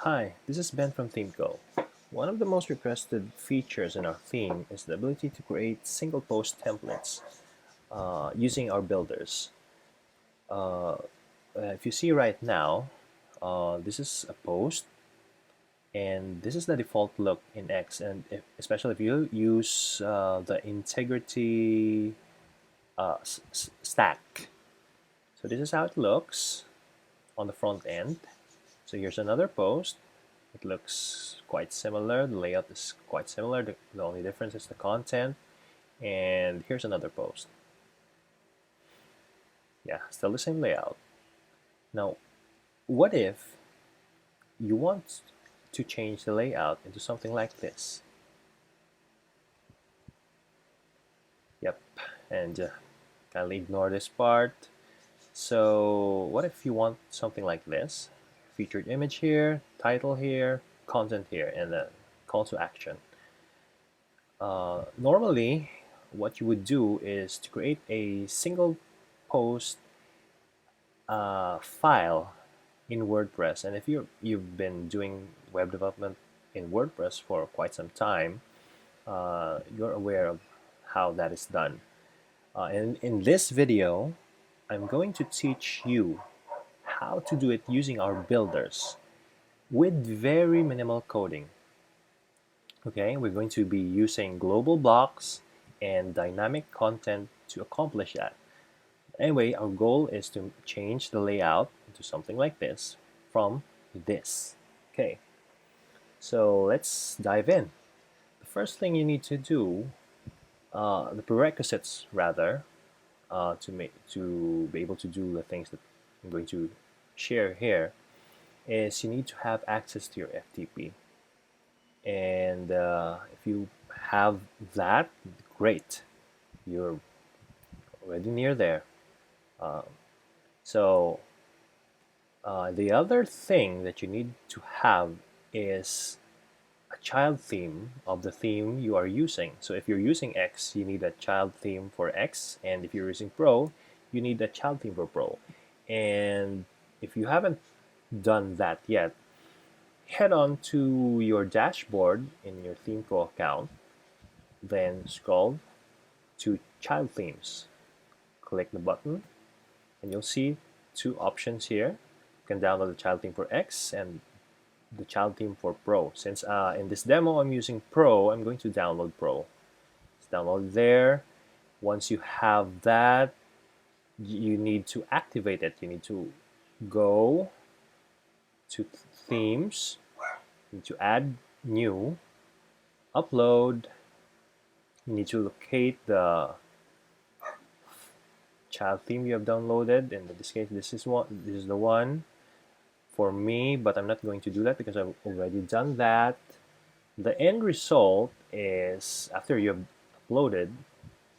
Hi, this is Ben from ThemeGo. One of the most requested features in our theme is the ability to create single post templates using our builders. Uh, if you see right now, this is a post and this is the default look in X, and especially if you use the integrity stack. So this is how it looks on the front end. So here's another post. It looks quite similar. The layout is quite similar. The only difference is the content. And here's another post. Yeah, still the same layout. Now, what if you want to change the layout into something like this? Yep, and kindly ignore this part. So what if you want something like this? Featured image here, title here, content here, and then call to action. Normally, what you would do is to create a single post file in WordPress. And if you've been doing web development in WordPress for quite some time, you're aware of how that is done. And in this video, I'm going to teach you how to do it using our builders with very minimal coding. Okay, we're going to be using global blocks and dynamic content to accomplish that. Anyway, our goal is to change the layout into something like this from this. Okay, so let's dive in. The first thing you need to do, the prerequisites rather, to be able to do the things that I'm going to share here, is you need to have access to your FTP. And if you have that, great, you're already near there. Um, so the other thing that you need to have is a child theme of the theme you are using. So if you're using X, you need a child theme for X, and if you're using Pro, you need a child theme for Pro. And if you haven't done that yet, head on to your dashboard in your ThemeCo account, then scroll to Child Themes. Click the button, and you'll see two options here. You can download the child theme for X and the child theme for Pro. Since in this demo I'm using Pro, I'm going to download Pro. It's downloaded there. Once you have that, you need to activate it. You need to go to Themes, you need to add new, upload. You need to locate the child theme you have downloaded. In this case, this is the one for me, but I'm not going to do that because I've already done that. The end result is, after you've uploaded,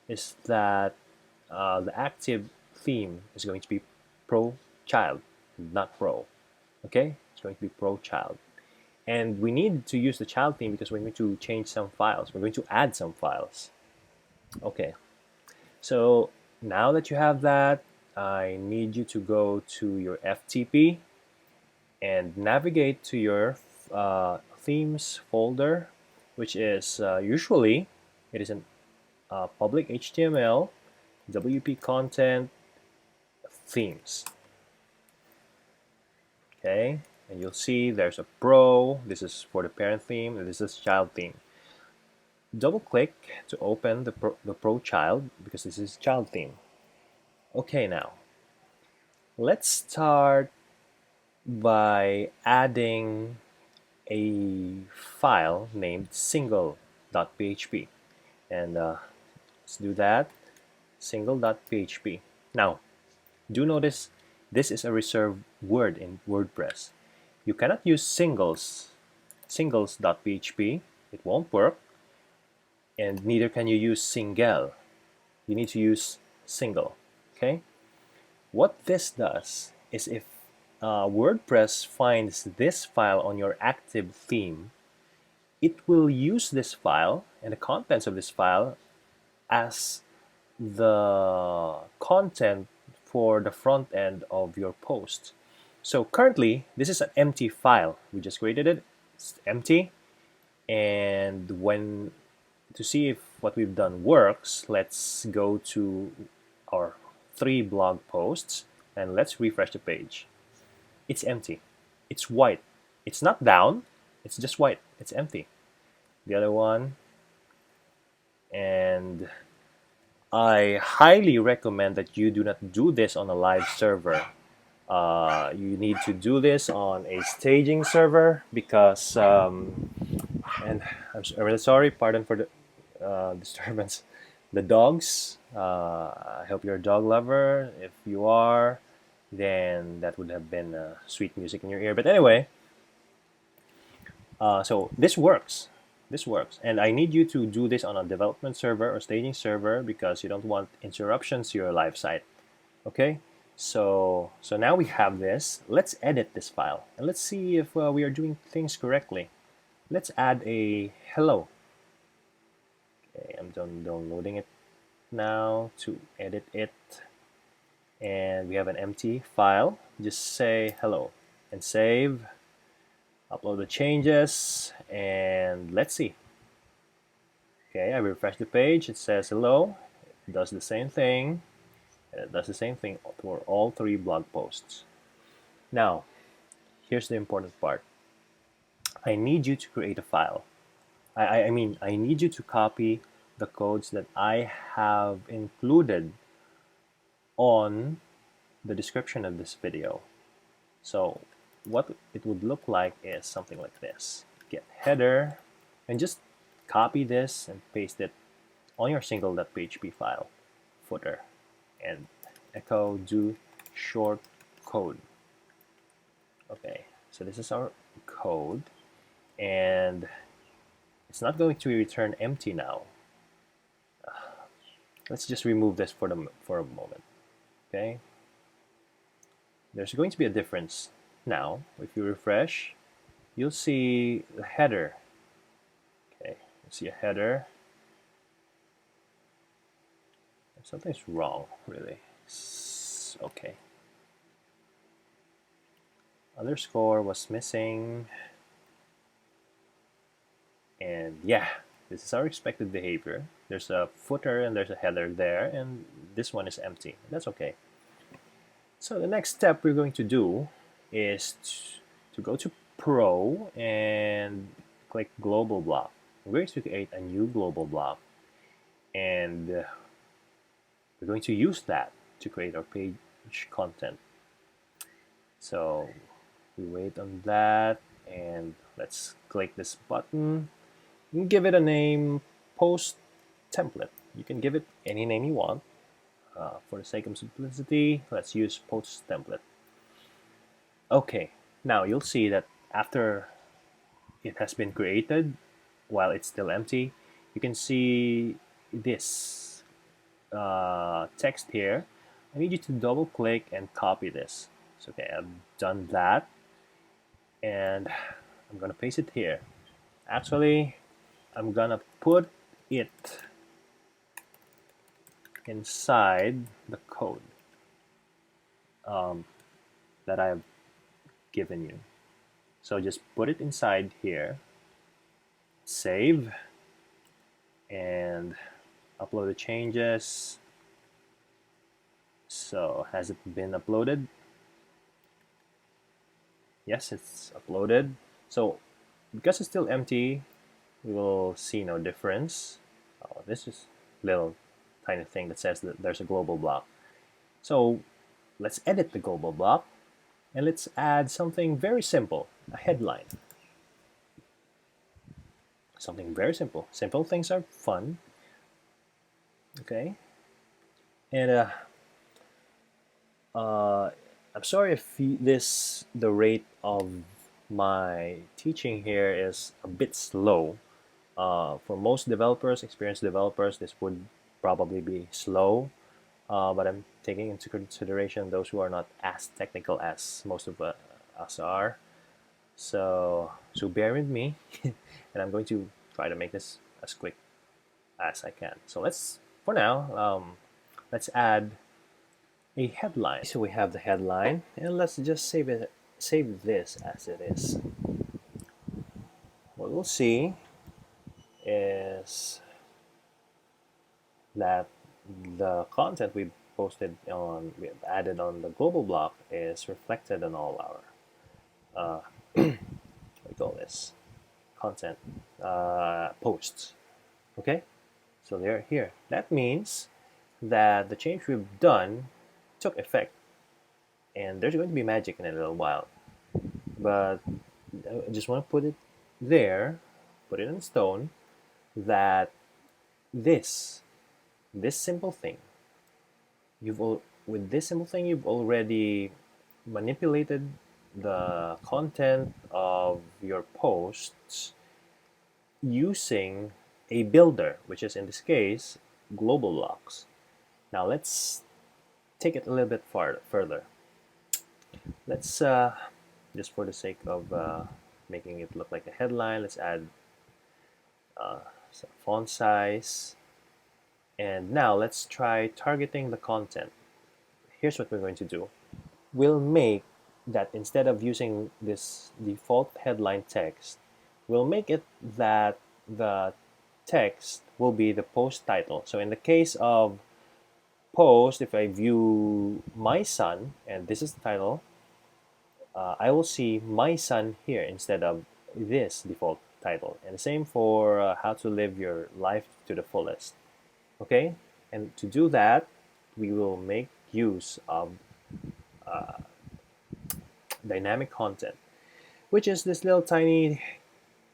is that the active theme is going to be Pro Child, not Pro. Okay, it's going to be Pro Child. And we need to use the child theme because we're going to change some files. We're going to add some files. Okay, so now that you have that, I need you to go to your FTP and navigate to your themes folder, which is usually it is in public HTML, WP content, themes. Okay, and you'll see there's a Pro. This is for the parent theme, and this is child theme. Double click to open the Pro child because this is child theme. Okay, now let's start by adding a file named single.php, and let's do that. Single.php. Now, do notice this is a reserved word in WordPress. You cannot use singles.php. It won't work, and neither can you use single. You need to use single. Okay. What this does is if WordPress finds this file on your active theme, it will use this file and the contents of this file as the content for the front end of your post. So currently, this is an empty file. We just created it. It's empty. And when to see if what we've done works, let's go to our 3 blog posts and let's refresh the page. It's empty. It's white. It's not down. It's just white. It's empty. The other one, and I highly recommend that you do not do this on a live server. You need to do this on a staging server because, and I'm really sorry, pardon for the disturbance. The dogs, I hope you're a dog lover. If you are, then that would have been sweet music in your ear. But anyway, so this works. This works. And I need you to do this on a development server or staging server because you don't want interruptions to your live site. Okay? So now we have this. Let's edit this file and let's see if we are doing things correctly. Let's add a hello. Okay, I'm downloading it now to edit it. And we have an empty file. Just say hello and save. Upload the changes and let's see. Okay, I refresh the page. It says hello. It does the same thing. And it does the same thing for all 3 blog posts. Now, here's the important part. I need you to create a file. I mean, I need you to copy the codes that I have included on the description of this video. So what it would look like is something like this. Get header and just copy this and paste it on your single.php file, footer, and echo do short code. Okay, so this is our code, and it's not going to return empty now. Let's just remove this for a moment. Okay, there's going to be a difference now. If you refresh, you'll see the header. Okay, you see a header. Something's wrong, really. Okay. Underscore was missing. And yeah, this is our expected behavior. There's a footer and there's a header there, and this one is empty. That's okay. So the next step we're going to do is to go to Pro and click Global Block. We're going to create a new global block, and we're going to use that to create our page content. So we wait on that, and let's click this button and give it a name, post template. You can give it any name you want. For the sake of simplicity, let's use post template. Okay, now you'll see that after it has been created, while it's still empty, you can see this text here. I need you to double click and copy this. So okay, I've done that, and I'm gonna paste it here. Actually, I'm gonna put it inside the code that I've given you. So just put it inside here, save, and upload the changes. So has it been uploaded? Yes, it's uploaded. So because it's still empty, we will see no difference. Oh, this is a little tiny thing that says that there's a global block. So let's edit the global block and let's add something very simple, a headline. Something very simple. Simple things are fun. Okay. And I'm sorry if the rate of my teaching here is a bit slow. For most developers, experienced developers, this would probably be slow, but I'm taking into consideration those who are not as technical as most of us are. So bear with me, and I'm going to try to make this as quick as I can. So for now, let's add a headline. So we have the headline, and let's just save this as it is. What we'll see is that the content we added on the global block is reflected on all our what do we call this content posts. Okay, so they're here. That means that the change we've done took effect, and there's going to be magic in a little while. But I just want to put it there, put it in stone, that this this simple thing with this simple thing you've already manipulated the content of your posts using a builder, which is in this case global blocks. Now let's take it a little bit further. Let's just for the sake of making it look like a headline, let's add some font size. And now let's try targeting the content. Here's what we're going to do. We'll make that instead of using this default headline text, we'll make it that the text will be the post title. So in the case of post, if I view my son, and this is the title, I will see my son here instead of this default title. And the same for how to live your life to the fullest. Okay, and to do that, we will make use of dynamic content, which is this little tiny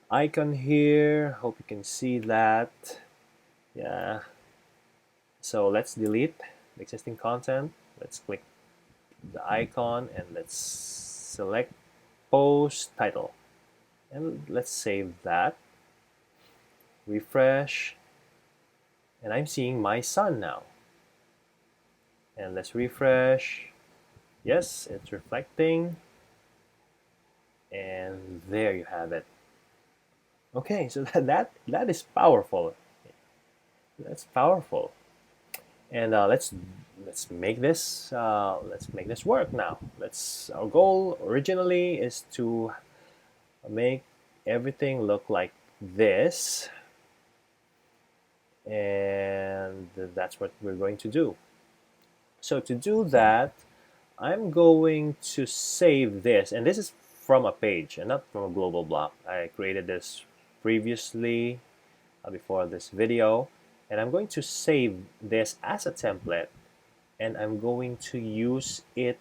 icon here. Hope you can see that. Yeah, so let's delete the existing content. Let's click the icon and let's select post title, and let's save that, refresh, and I'm seeing my son now. And let's refresh. Yes, it's reflecting, and there you have it. Okay, so that is powerful. That's powerful. And let's make this work now. Our goal originally is to make everything look like this, and that's what we're going to do. So to do that, I'm going to save this, and this is from a page and not from a global block. I created this previously before this video, and I'm going to save this as a template, and I'm going to use it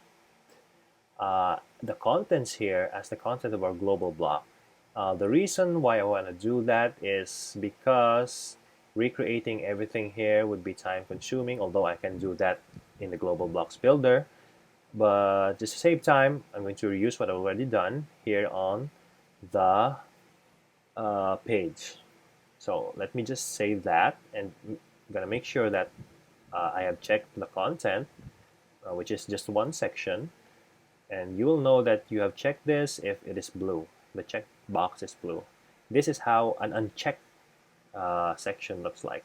the contents here as the content of our global block. The reason why I want to do that is because recreating everything here would be time consuming, although I can do that in the global blocks builder. But just to save time, I'm going to reuse what I've already done here on the page. So let me just save that, and I'm gonna make sure that I have checked the content, which is just one section, and you will know that you have checked this if it is blue. The check box is blue. This is how an unchecked section looks like.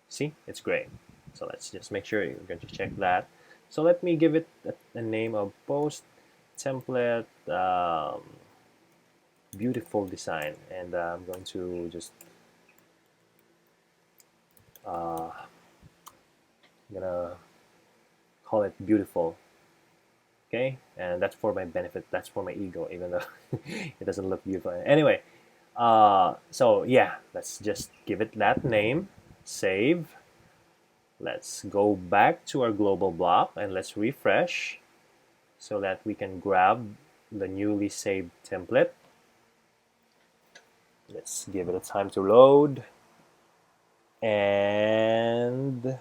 See, it's gray. So let's just make sure you're going to check that. So let me give it a name of post template beautiful design, and I'm going to just I'm gonna call it beautiful. Okay, and that's for my benefit. That's for my ego, even though it doesn't look beautiful. Anyway, so yeah, let's just give it that name. Save. Let's go back to our global block and let's refresh so that we can grab the newly saved template. Let's give it a time to load. And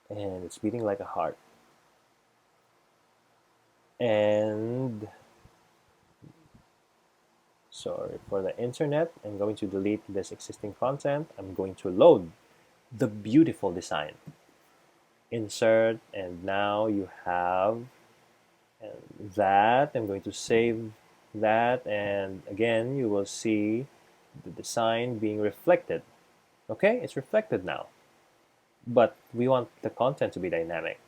it's beating like a heart. And sorry for the internet. I'm going to delete this existing content. I'm going to load the beautiful design. Insert, and now you have that. I'm going to save that, and again you will see the design being reflected. Okay, it's reflected now. but we want the content to be dynamic.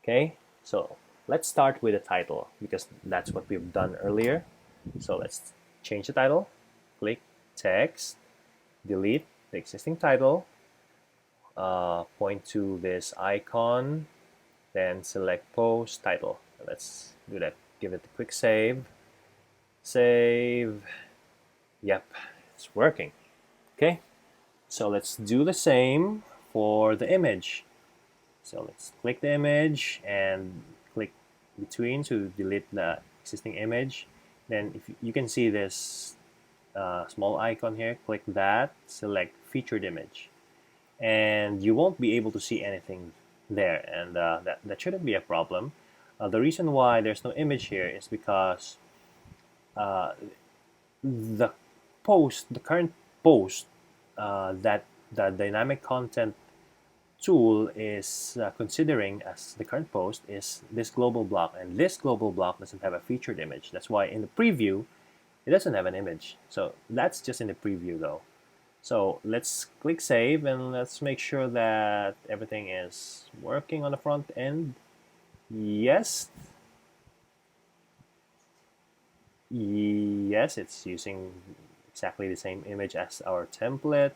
Okay, so let's start with the title because that's what we've done earlier. So let's change the title, click text, delete the existing title, point to this icon, then select post title. Let's do that. Give it a quick save. Save. Yep, it's working. Okay, so let's do the same for the image. So let's click the image and click between to delete the existing image. Then if you can see this small icon here, click that, select featured image. And you won't be able to see anything there, and that shouldn't be a problem. The reason why there's no image here is because uh, the the current post that the dynamic content tool is considering as the current post is this global block, and this global block doesn't have a featured image. That's why in the preview it doesn't have an image. So that's just in the preview though. So let's click save and let's make sure that everything is working on the front end. Yes. Yes, it's using exactly the same image as our template.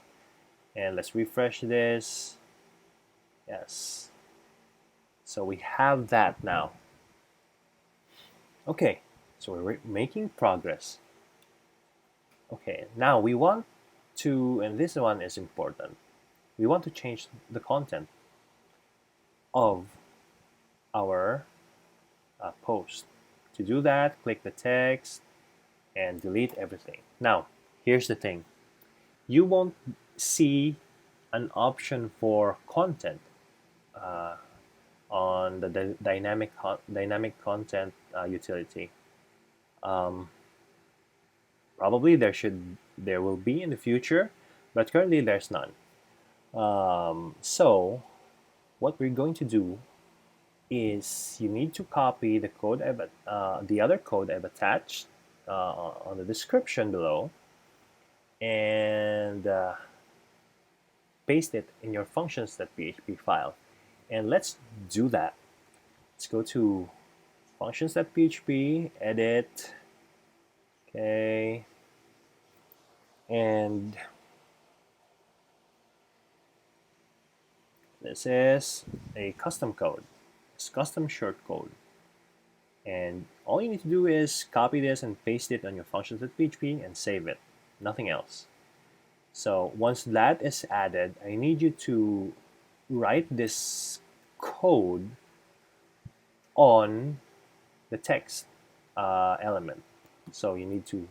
And let's refresh this. Yes. So we have that now. Okay, so we're making progress. Okay, now we want to, and this one is important, we want to change the content of our post. To do that, click the text and delete everything. Now, here's the thing. You won't see an option for content uh, on the dynamic content utility. Um, Probably there will be in the future, but currently there's none. So what we're going to do is you need to copy the other code I've attached on the description below, and paste it in your functions.php file. And let's do that. Let's go to functions.php, edit, okay, and this is a custom code. It's custom short code. And all you need to do is copy this and paste it on your functions.php and save it. Nothing else. So once that is added, I need you to write this code on the text element. So you need to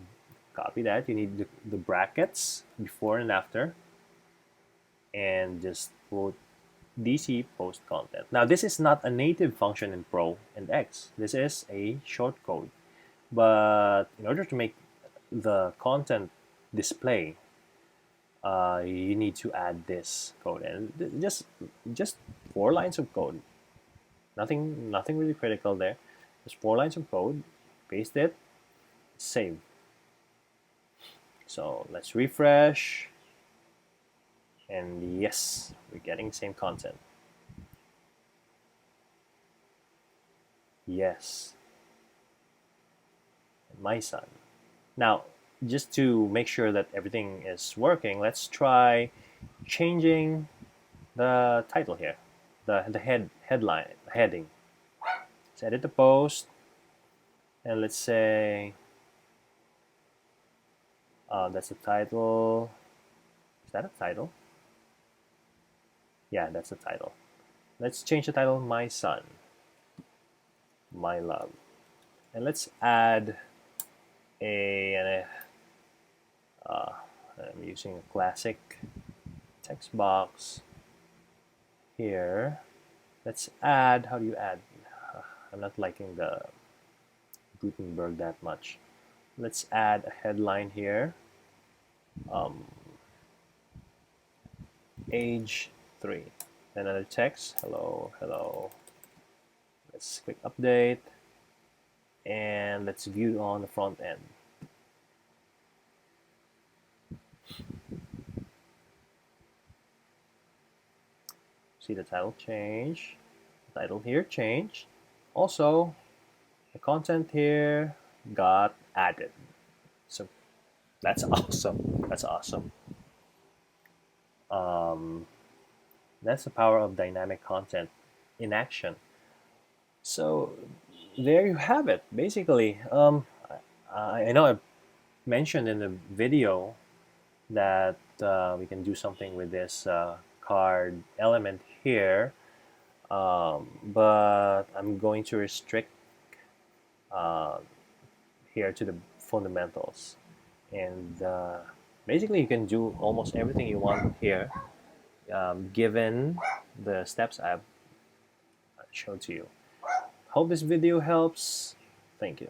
copy that. You need the brackets before and after, and just put DC post content. Now this is not a native function in Pro and X. This is a short code. But in order to make the content display, you need to add this code, and just 4 lines of code. Nothing really critical there. Just 4 lines of code. Paste it. Save. So let's refresh, and yes, we're getting same content. Yes, my son. Now, just to make sure that everything is working, let's try changing the title here, the heading. Let's edit the post, and let's say that's the title. Is that a title? Yeah, that's the title. Let's change the title, My Son, My Love, and let's add uh, I'm using a classic text box here. Let's add. How do you add? I'm not liking the Gutenberg that much. Let's add a headline here. Um, age 3. Another text. Hello, hello. Let's click update, and let's view on the front end. See the title change. The title here changed. Also, the content here got added. So that's awesome. That's awesome. Um, that's the power of dynamic content in action. So there you have it. Basically, I know I mentioned in the video that we can do something with this card element here, but I'm going to restrict uh, here to the fundamentals. And basically, you can do almost everything you want here, given the steps I've showed to you. Hope this video helps. Thank you.